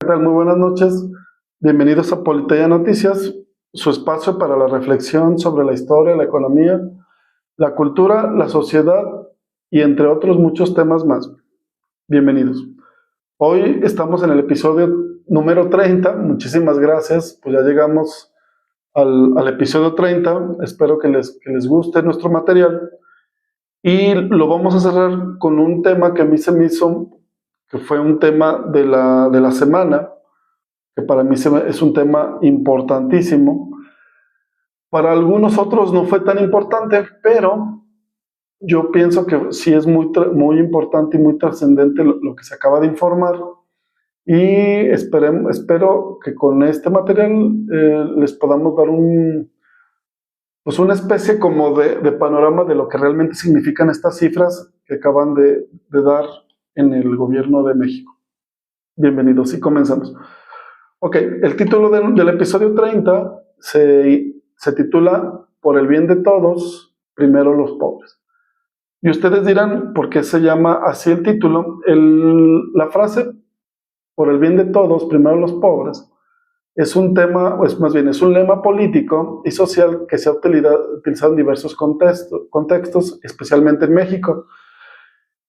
¿Qué tal? Muy buenas noches. Bienvenidos a Politeia Noticias, su espacio para la reflexión sobre la historia, la economía, la cultura, la sociedad y entre otros muchos temas más. Bienvenidos. Hoy estamos en el episodio número 30. Muchísimas gracias. Pues ya llegamos al episodio 30. Espero que les guste nuestro material. Y lo vamos a cerrar con un tema que a mí se me hizo, que fue un tema de la semana, que para mí es un tema importantísimo. Para algunos otros no fue tan importante, pero yo pienso que sí es muy importante y muy trascendente lo que se acaba de informar. Y espero que con este material les podamos dar pues una especie como de panorama de lo que realmente significan estas cifras que acaban de dar en el gobierno de México. Bienvenidos y comenzamos. Ok, el título del episodio 30 se titula Por el bien de todos, primero los pobres. Y ustedes dirán, ¿por qué se llama así el título? La frase, por el bien de todos, primero los pobres, es un tema, o es más bien, es un lema político y social que se ha utilizado en diversos contextos, especialmente en México.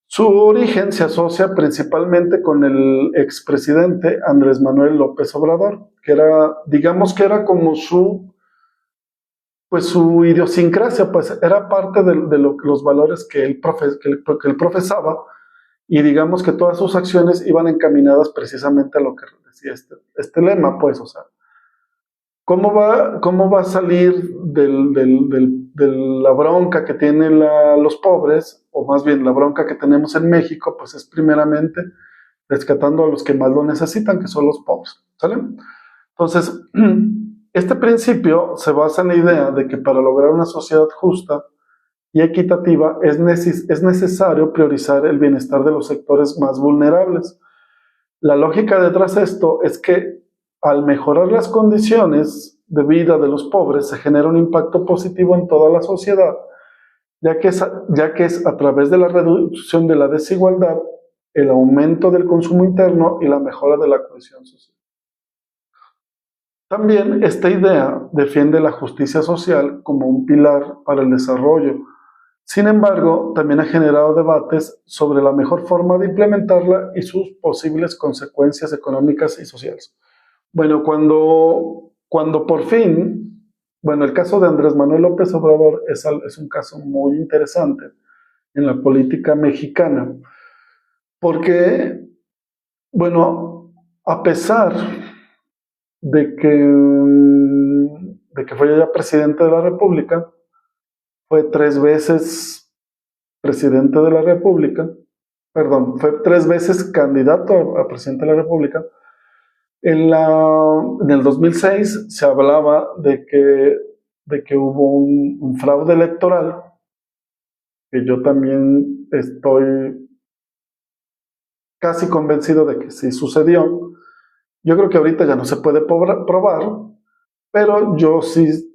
Su origen se asocia principalmente con el expresidente Andrés Manuel López Obrador, que digamos que era como pues su idiosincrasia, pues era parte de los valores que él profesaba, y digamos que todas sus acciones iban encaminadas precisamente a lo que decía este lema, pues, o sea, ¿cómo va a salir de la bronca que tienen los pobres, o más bien la bronca que tenemos en México? Pues es primeramente rescatando a los que más lo necesitan, que son los pobres, ¿sale? Entonces, este principio se basa en la idea de que para lograr una sociedad justa y equitativa es necesario priorizar el bienestar de los sectores más vulnerables. La lógica detrás de esto es que al mejorar las condiciones de vida de los pobres se genera un impacto positivo en toda la sociedad, ya que es a través de la reducción de la desigualdad, el aumento del consumo interno y la mejora de la cohesión social. También esta idea defiende la justicia social como un pilar para el desarrollo. Sin embargo, también ha generado debates sobre la mejor forma de implementarla y sus posibles consecuencias económicas y sociales. Bueno, cuando por fin, bueno, el caso de Andrés Manuel López Obrador es un caso muy interesante en la política mexicana, porque, bueno, a pesar de que fue ya presidente de la República, fue 3 veces presidente de la República, perdón, fue 3 veces candidato a presidente de la República. En el 2006 se hablaba de que hubo un fraude electoral, que yo también estoy casi convencido de que sí sucedió. Yo creo que ahorita ya no se puede probar, pero yo sí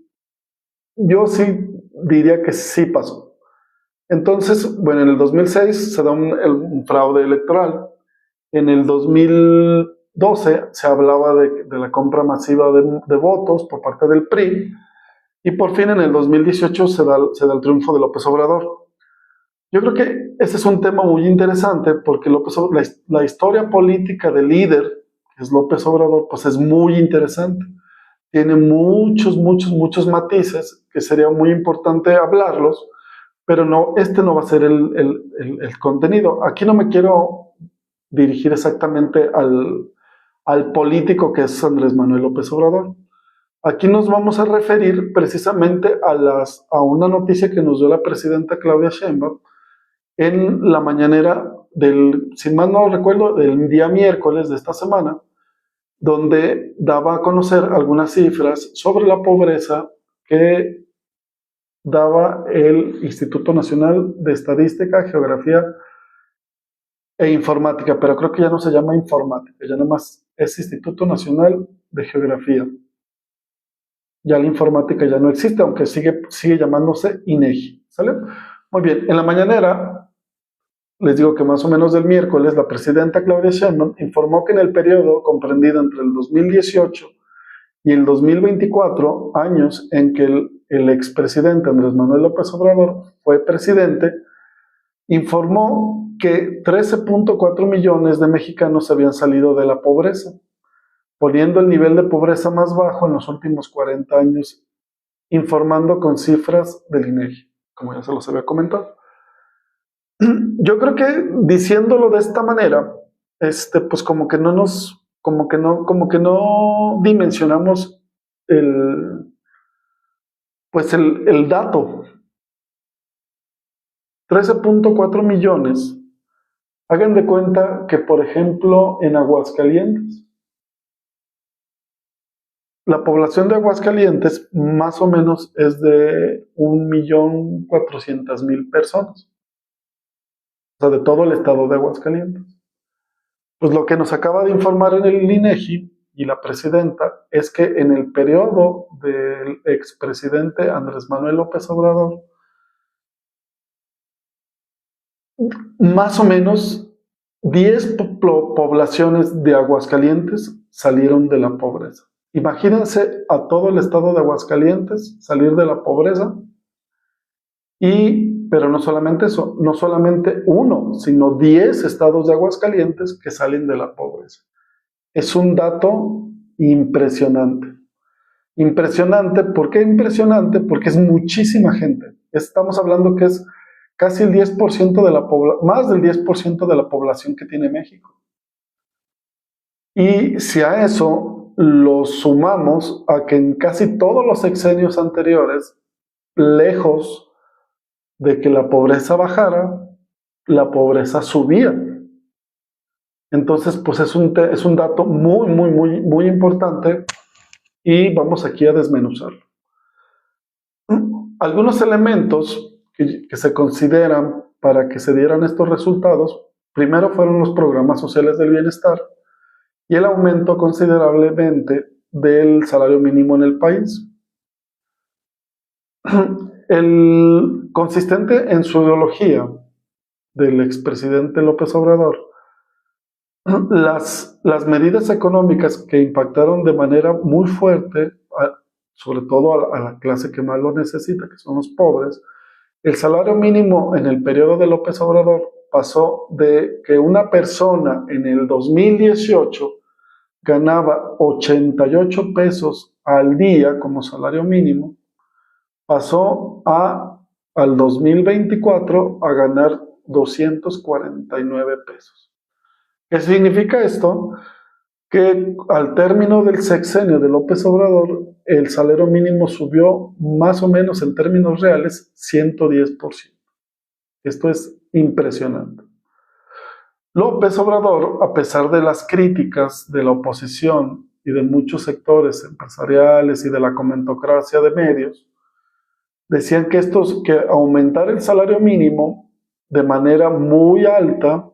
diría que sí pasó. Entonces, bueno, en el 2006 se da un fraude electoral. En el 2012 se hablaba de la compra masiva de votos por parte del PRI, y por fin en el 2018 se da el triunfo de López Obrador. Yo creo que ese es un tema muy interesante porque la historia política del líder, que es López Obrador, pues es muy interesante. Tiene muchos, muchos, muchos matices que sería muy importante hablarlos, pero no, este no va a ser el contenido. Aquí no me quiero dirigir exactamente al político que es Andrés Manuel López Obrador. Aquí nos vamos a referir precisamente a una noticia que nos dio la presidenta Claudia Sheinbaum en la mañanera si mal no recuerdo, del día miércoles de esta semana, donde daba a conocer algunas cifras sobre la pobreza que daba el Instituto Nacional de Estadística, Geografía e Informática, pero creo que ya no se llama informática, ya nomás es Instituto Nacional de Geografía. Ya la informática ya no existe, aunque sigue llamándose INEGI, ¿sale? Muy bien, en la mañanera les digo que más o menos del miércoles, la presidenta Claudia Sheinbaum informó que en el periodo comprendido entre el 2018 y el 2024, años en que el expresidente Andrés Manuel López Obrador fue presidente, informó que 13.4 millones de mexicanos habían salido de la pobreza, poniendo el nivel de pobreza más bajo en los últimos 40 años, informando con cifras del INEGI, como ya se los había comentado. Yo creo que diciéndolo de esta manera, pues como que no dimensionamos el dato. 13.4 millones. Hagan de cuenta que, por ejemplo, en Aguascalientes, la población de Aguascalientes más o menos es de 1.400.000 personas. O sea, de todo el estado de Aguascalientes. Pues lo que nos acaba de informar en el INEGI y la presidenta es que en el periodo del expresidente Andrés Manuel López Obrador, más o menos 10 poblaciones de Aguascalientes salieron de la pobreza. Imagínense a todo el estado de Aguascalientes salir de la pobreza, pero no solamente eso, no solamente uno, sino 10 estados de Aguascalientes que salen de la pobreza. Es un dato impresionante. Impresionante, ¿por qué impresionante? Porque es muchísima gente. Estamos hablando que es casi el 10% de la población, más del 10% de la población que tiene México. Y si a eso lo sumamos a que en casi todos los sexenios anteriores, lejos de que la pobreza bajara, la pobreza subía. Entonces, pues es un dato muy, muy, muy, muy importante y vamos aquí a desmenuzarlo. Algunos elementos que se consideran para que se dieran estos resultados, primero fueron los programas sociales del bienestar y el aumento considerablemente del salario mínimo en el país. Consistente en su ideología del expresidente López Obrador, las medidas económicas que impactaron de manera muy fuerte, sobre todo a la clase que más lo necesita, que son los pobres, el salario mínimo en el periodo de López Obrador pasó de que una persona en el 2018 ganaba 88 pesos al día como salario mínimo, pasó al 2024 a ganar 249 pesos. ¿Qué significa esto? Que al término del sexenio de López Obrador, el salario mínimo subió más o menos en términos reales 110%. Esto es impresionante. López Obrador, a pesar de las críticas de la oposición y de muchos sectores empresariales y de la comentocracia de medios, decían que aumentar el salario mínimo de manera muy alta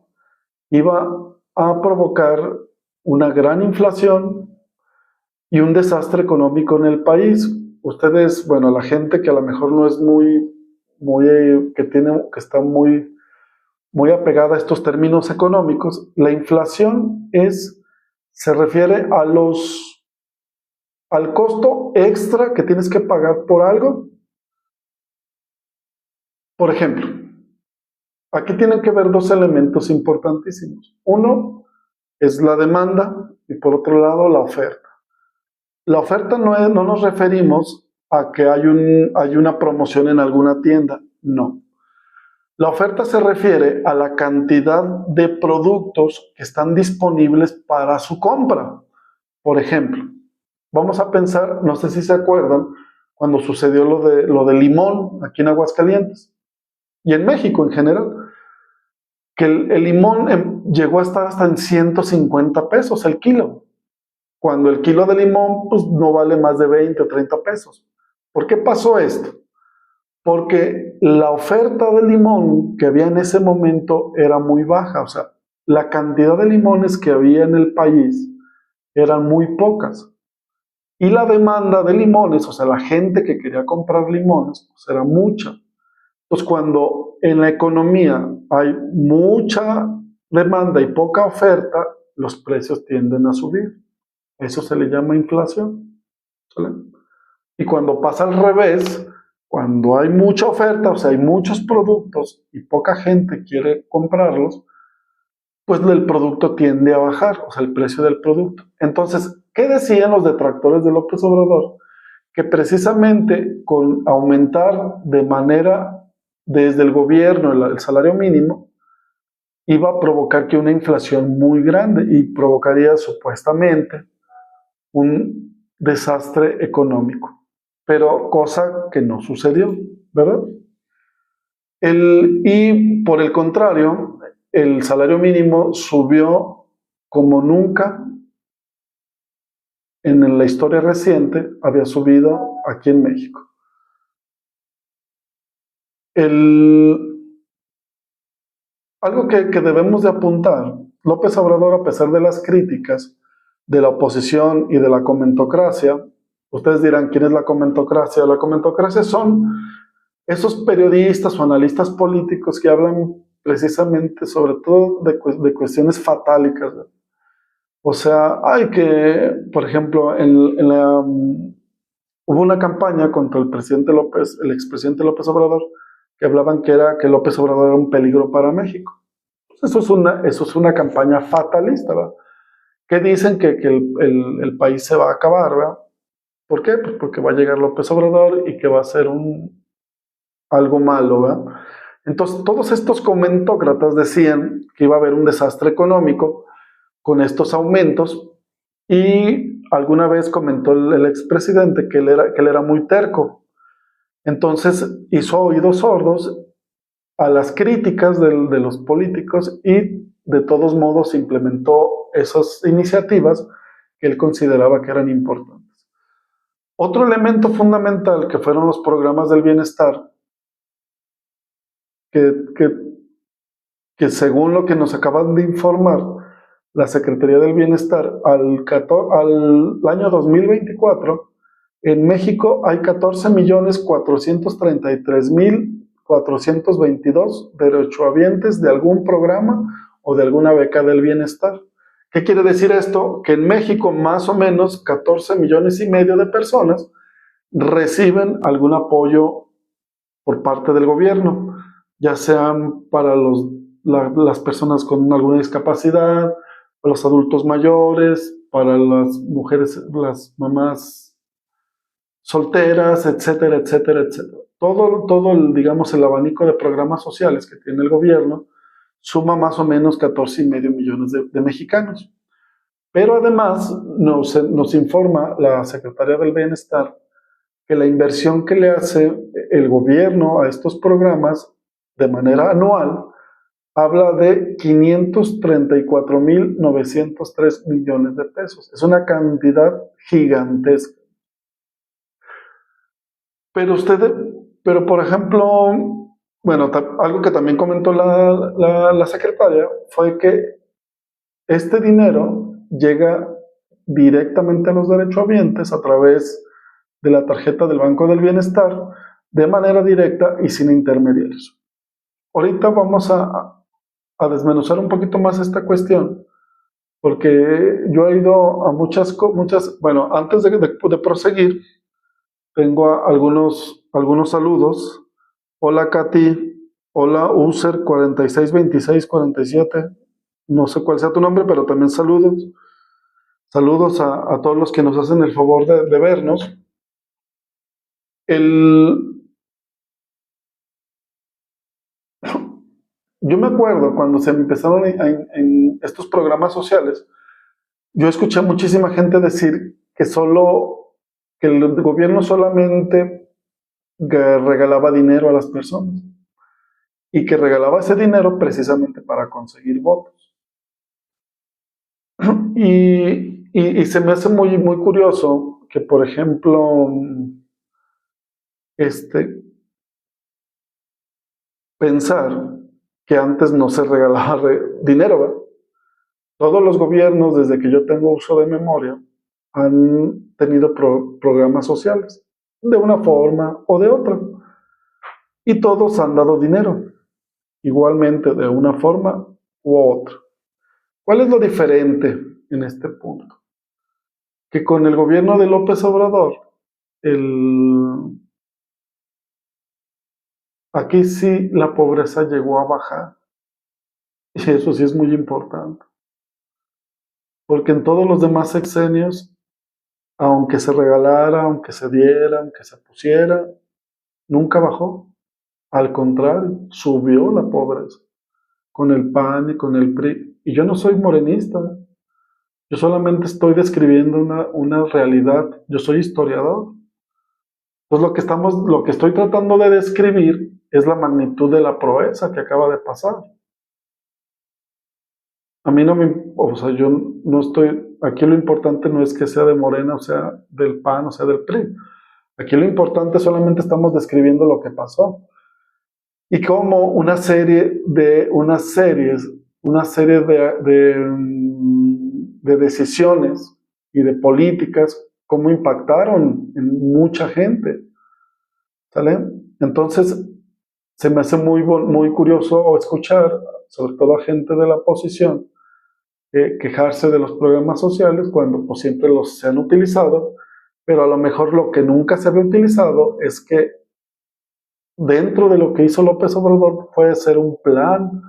iba a provocar una gran inflación y un desastre económico en el país. Ustedes, bueno, la gente que a lo mejor no es que está muy apegada a estos términos económicos, la inflación se refiere al costo extra que tienes que pagar por algo. Por ejemplo, aquí tienen que ver dos elementos importantísimos. Uno es la demanda y por otro lado la oferta. La oferta no nos referimos a que hay una promoción en alguna tienda, no. La oferta se refiere a la cantidad de productos que están disponibles para su compra. Por ejemplo, vamos a pensar, no sé si se acuerdan, cuando sucedió lo de limón aquí en Aguascalientes y en México en general, que el limón llegó a estar hasta en 150 pesos el kilo, cuando el kilo de limón pues, no vale más de 20 o 30 pesos. ¿Por qué pasó esto? Porque la oferta de limón que había en ese momento era muy baja, o sea, la cantidad de limones que había en el país eran muy pocas. Y la demanda de limones, o sea, la gente que quería comprar limones, pues era mucha. Pues cuando en la economía hay mucha demanda y poca oferta, los precios tienden a subir. Eso se le llama inflación. ¿Sale? Y cuando pasa al revés, cuando hay mucha oferta, o sea, hay muchos productos y poca gente quiere comprarlos, pues el producto tiende a bajar, o sea, el precio del producto. Entonces, ¿qué decían los detractores de López Obrador? Que precisamente con aumentar de manera desde el gobierno el salario mínimo, iba a provocar que una inflación muy grande y provocaría supuestamente un desastre económico, pero cosa que no sucedió, ¿verdad? Y por el contrario, el salario mínimo subió como nunca en la historia reciente había subido aquí en México. Algo que debemos de apuntar, López Obrador, a pesar de las críticas de la oposición y de la comentocracia, ustedes dirán, ¿quién es la comentocracia? La comentocracia son esos periodistas o analistas políticos que hablan precisamente sobre todo de cuestiones fatálicas. O sea, hay que, por ejemplo, hubo una campaña contra el expresidente López Obrador, que hablaban que López Obrador era un peligro para México. Eso es una campaña fatalista, ¿verdad? Que dicen que el país se va a acabar, ¿verdad? ¿Por qué? Pues porque va a llegar López Obrador y que va a ser algo malo, ¿verdad? Entonces, todos estos comentócratas decían que iba a haber un desastre económico con estos aumentos y alguna vez comentó el expresidente que él era muy terco. Entonces hizo oídos sordos a las críticas de los políticos y de todos modos implementó esas iniciativas que él consideraba que eran importantes. Otro elemento fundamental que fueron los programas del bienestar, que, que, que según lo que nos acaban de informar, la Secretaría del Bienestar, al año 2024, en México hay 14.433.422 derechohabientes de algún programa o de alguna beca del bienestar. ¿Qué quiere decir esto? Que en México más o menos 14 millones y medio de personas reciben algún apoyo por parte del gobierno, ya sean para las personas con alguna discapacidad, para los adultos mayores, para las mujeres, las mamás solteras, etcétera, etcétera, etcétera. Todo digamos, el abanico de programas sociales que tiene el gobierno suma más o menos 14,5 millones de mexicanos. Pero además nos informa la Secretaría del Bienestar que la inversión que le hace el gobierno a estos programas de manera anual habla de 534,903 millones de pesos. Es una cantidad gigantesca. Pero por ejemplo, bueno, algo que también comentó la secretaria fue que este dinero llega directamente a los derechohabientes a través de la tarjeta del Banco del Bienestar de manera directa y sin intermediarios. Ahorita vamos a desmenuzar un poquito más esta cuestión, porque yo he ido a muchas, bueno, antes de proseguir, tengo algunos saludos. Hola Katy, hola User 462647, no sé cuál sea tu nombre, pero también saludos. Saludos a todos los que nos hacen el favor de vernos. Yo me acuerdo cuando se empezaron en estos programas sociales, yo escuché a muchísima gente decir que el gobierno solamente regalaba dinero a las personas y que regalaba ese dinero precisamente para conseguir votos. Y se me hace muy, muy curioso que, por ejemplo, pensar que antes no se regalaba dinero, ¿verdad? Todos los gobiernos, desde que yo tengo uso de memoria, han tenido programas sociales, de una forma o de otra. y todos han dado dinero, igualmente de una forma u otra. ¿Cuál es lo diferente en este punto? Que con el gobierno de López Obrador, aquí sí la pobreza llegó a bajar, y eso sí es muy importante, porque en todos los demás sexenios, aunque se regalara, aunque se diera, aunque se pusiera, nunca bajó. Al contrario, subió la pobreza con el PAN y con el PRI. Y yo no soy morenista, yo solamente estoy describiendo una realidad, yo soy historiador. Pues lo que estoy tratando de describir es la magnitud de la proeza que acaba de pasar. A mí no me, o sea, yo no estoy, aquí lo importante no es que sea de Morena, o sea, del PAN, o sea, del PRI. Aquí lo importante solamente estamos describiendo lo que pasó. Y cómo una serie de decisiones y de políticas, cómo impactaron en mucha gente. ¿Sale? Entonces, se me hace muy curioso escuchar, sobre todo a gente de la oposición, quejarse de los programas sociales cuando pues, siempre los se han utilizado, pero a lo mejor lo que nunca se había utilizado es que dentro de lo que hizo López Obrador puede ser un plan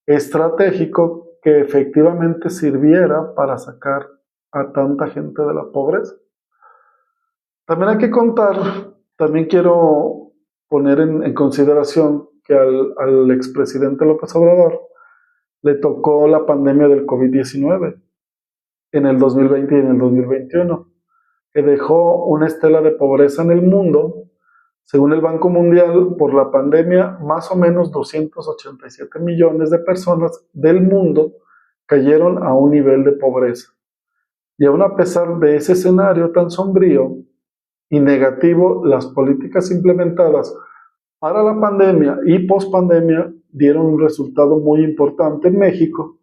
estratégico que efectivamente sirviera para sacar a tanta gente de la pobreza. También hay que contar, también quiero poner en consideración que al expresidente López Obrador le tocó la pandemia del COVID-19 en el 2020 y en el 2021, que dejó una estela de pobreza en el mundo. Según el Banco Mundial, por la pandemia, más o menos 287 millones de personas del mundo cayeron a un nivel de pobreza. Y aún a pesar de ese escenario tan sombrío y negativo, las políticas implementadas para la pandemia y pospandemia dieron un resultado muy importante en México,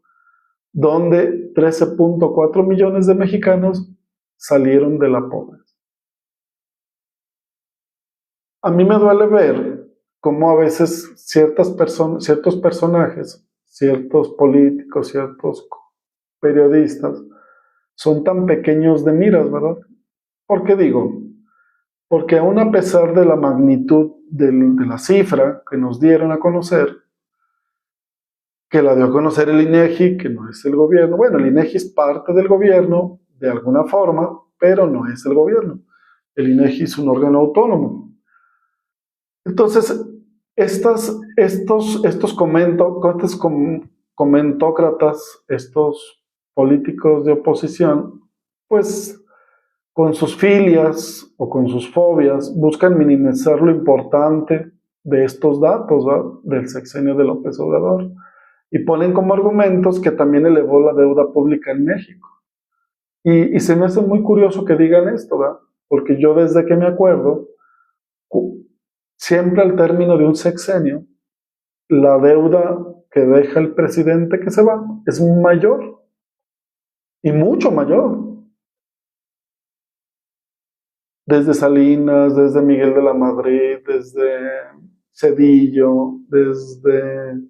donde 13.4 millones de mexicanos salieron de la pobreza. A mí me duele ver cómo a veces ciertos personajes, ciertos políticos, ciertos periodistas son tan pequeños de miras, ¿verdad? ¿Por qué digo? Porque aún a pesar de la magnitud de la cifra que nos dieron a conocer, que la dio a conocer el INEGI, que no es el gobierno, bueno, el INEGI es parte del gobierno de alguna forma, pero no es el gobierno. El INEGI es un órgano autónomo. Entonces, estos comentócratas, estos políticos de oposición, pues con sus filias o con sus fobias buscan minimizar lo importante de estos datos, ¿verdad? Del sexenio de López Obrador, y ponen como argumentos que también elevó la deuda pública en México. Y se me hace muy curioso que digan esto, ¿verdad? Porque yo desde que me acuerdo, siempre al término de un sexenio, la deuda que deja el presidente que se va es mayor, y mucho mayor. Desde Salinas, desde Miguel de la Madrid, desde Cedillo, desde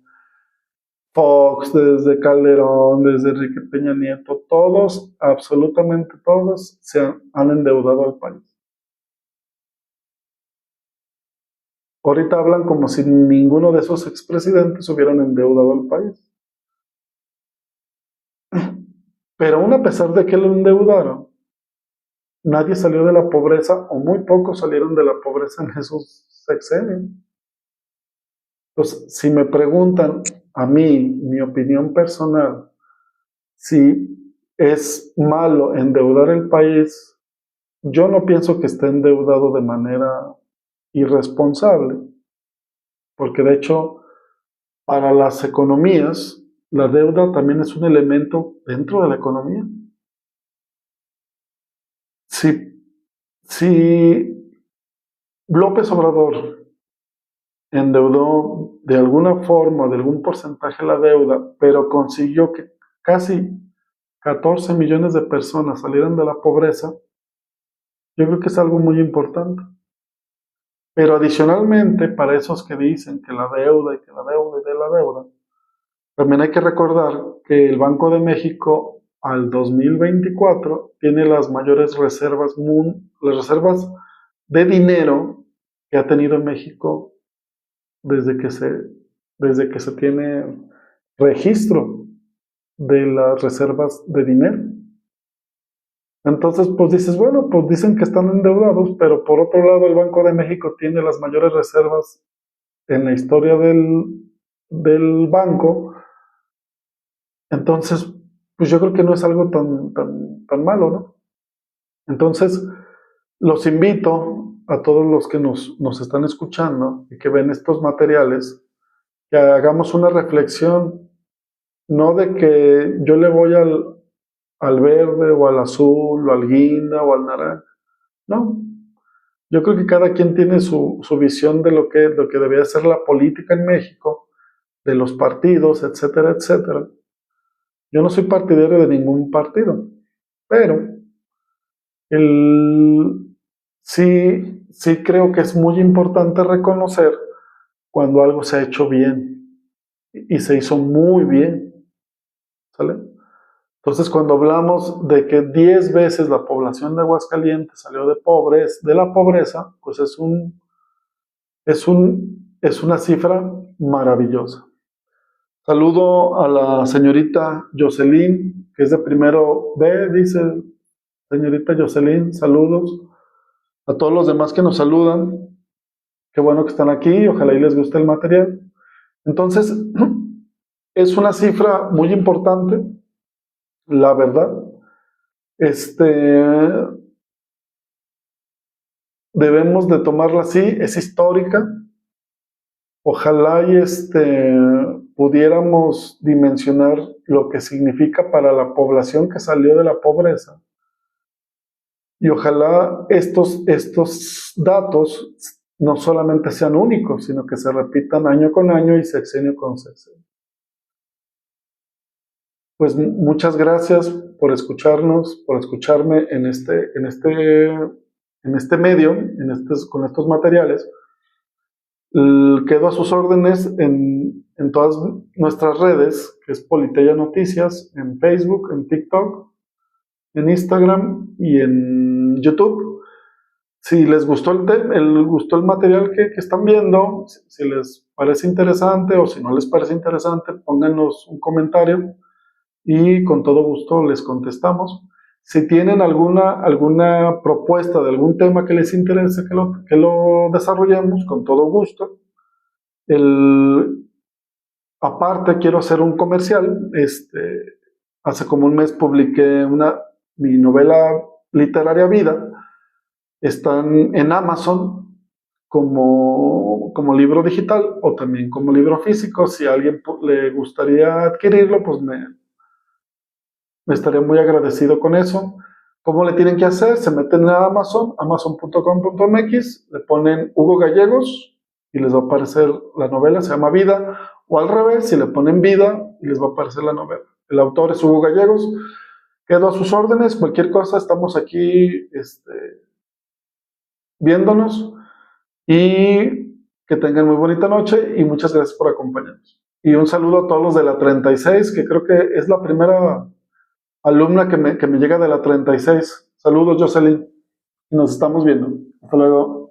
Fox, desde Calderón, desde Enrique Peña Nieto, todos, absolutamente todos, se han endeudado al país. Ahorita hablan como si ninguno de esos expresidentes hubieran endeudado al país. Pero aún a pesar de que lo endeudaron, nadie salió de la pobreza, o muy pocos salieron de la pobreza en esos sexenios. Entonces, si me preguntan a mí, mi opinión personal, si es malo endeudar el país, yo no pienso que esté endeudado de manera irresponsable, porque de hecho, para las economías, la deuda también es un elemento dentro de la economía. Si López Obrador endeudó de alguna forma, de algún porcentaje la deuda, pero consiguió que casi 14 millones de personas salieran de la pobreza, yo creo que es algo muy importante. Pero adicionalmente, para esos que dicen que la deuda y que la deuda y de la deuda, también hay que recordar que el Banco de México al 2024 tiene las mayores reservas, las reservas de dinero que ha tenido México desde que se tiene registro de las reservas de dinero. Entonces, pues dices, bueno, pues dicen que están endeudados, pero por otro lado el Banco de México tiene las mayores reservas en la historia del banco. Entonces, pues yo creo que no es algo tan malo, ¿no? Entonces, los invito a todos los que nos están escuchando y que ven estos materiales, que hagamos una reflexión, no de que yo le voy al verde o al azul o al guinda o al naranja, no. Yo creo que cada quien tiene su visión de lo que debería ser la política en México, de los partidos, etcétera, etcétera. Yo no soy partidario de ningún partido, pero sí creo que es muy importante reconocer cuando algo se ha hecho bien y se hizo muy bien, ¿sale? Entonces, cuando hablamos de que 10 veces la población de Aguascalientes salió de la pobreza, pues es una cifra maravillosa. Saludo a la señorita Jocelyn, que es de primero B, dice señorita Jocelyn, saludos. A todos los demás que nos saludan, qué bueno que están aquí, ojalá y les guste el material. Entonces, es una cifra muy importante, la verdad. Debemos de tomarla así, es histórica. Ojalá y pudiéramos dimensionar lo que significa para la población que salió de la pobreza. Y ojalá estos datos no solamente sean únicos, sino que se repitan año con año y sexenio con sexenio. Pues muchas gracias por escucharnos, por escucharme en este medio, con estos materiales. Quedo a sus órdenes en todas nuestras redes, que es Politeya Noticias, en Facebook, en TikTok, en Instagram y en YouTube. Si les gustó el material que están viendo, si les parece interesante o si no les parece interesante, pónganos un comentario y con todo gusto les contestamos. Si tienen alguna propuesta de algún tema que les interese que lo desarrollemos, con todo gusto. Aparte, quiero hacer un comercial. Hace como un mes publiqué mi novela literaria Vida. Están en Amazon como libro digital o también como libro físico. Si a alguien le gustaría adquirirlo, pues me estaría muy agradecido con eso. ¿Cómo le tienen que hacer? Se meten a Amazon, amazon.com.mx, le ponen Hugo Gallegos y les va a aparecer la novela, se llama Vida, o al revés, si le ponen Vida y les va a aparecer la novela. El autor es Hugo Gallegos. Quedo a sus órdenes, cualquier cosa, estamos aquí viéndonos y que tengan muy bonita noche y muchas gracias por acompañarnos. Y un saludo a todos los de la 36, que creo que es la primera alumna que me llega de la 36. Saludos, Jocelyn. Nos estamos viendo. Hasta luego.